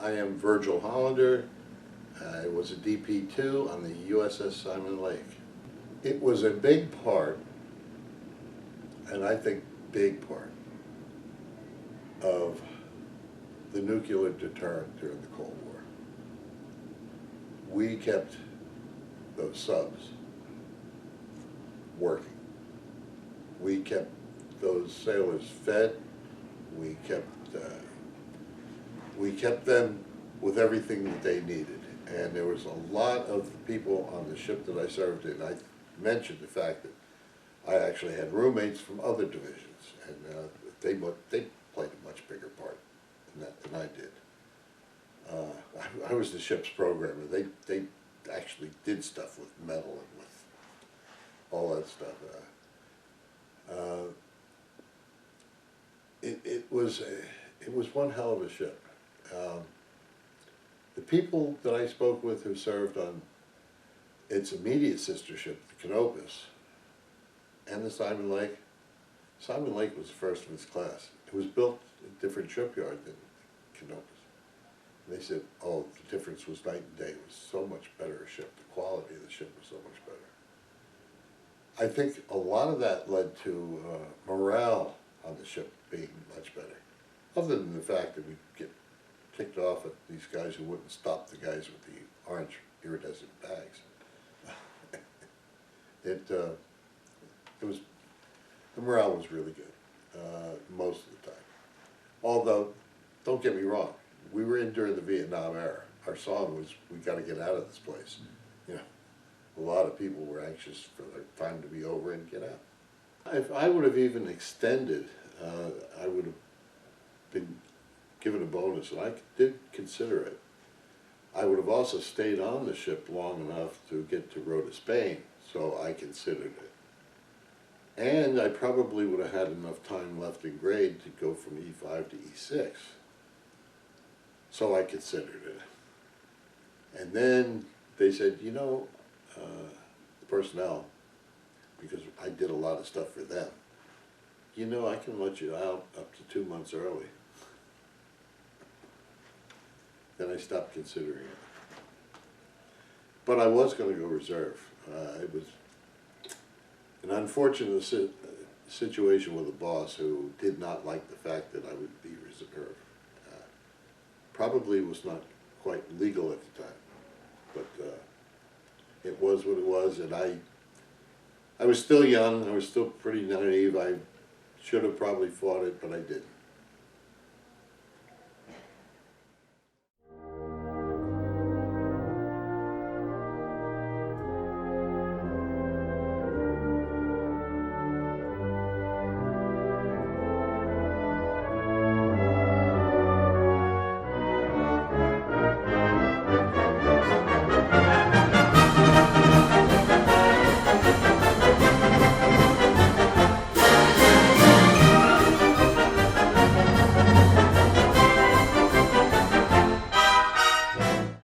I am Virgil Hollender. I was a DP2 on the USS Simon Lake. It was a big part, and I think big part, of the nuclear deterrent during the Cold War. We kept those subs working. We kept those sailors fed. We kept them with everything that they needed. And there was a lot of people on the ship that I served in. I mentioned the fact that I actually had roommates from other divisions, and they played a much bigger part in that than I did. I was the ship's programmer. They actually did stuff with metal and with all that stuff. It was one hell of a ship. The people that I spoke with who served on its immediate sister ship, the Canopus, and the Simon Lake was the first of its class. It was built at a different shipyard than Canopus. And they said, oh, the difference was night and day. It was so much better a ship. The quality of the ship was so much better. I think a lot of that led to morale on the ship being much better. Other than the fact that we get ticked off at these guys who wouldn't stop the guys with the orange iridescent bags. The morale was really good most of the time. Although, don't get me wrong, we were in during the Vietnam era. Our song was, "We got to get out of this place." You know, a lot of people were anxious for their time to be over and get out. If I would have even extended, I would have been given a bonus, and I did consider it. I would have also stayed on the ship long enough to get to Rota, Spain, so I considered it. And I probably would have had enough time left in grade to go from E5 to E6. So I considered it. And then they said, you know, the personnel, because I did a lot of stuff for them, you know, I can let you out up to 2 months early. Then I stopped considering it. But I was going to go reserve. It was an unfortunate situation with a boss who did not like the fact that I would be reserve. Probably was not quite legal at the time, but it was what it was, and I was still young, I was still pretty naive. I should have probably fought it, but I didn't.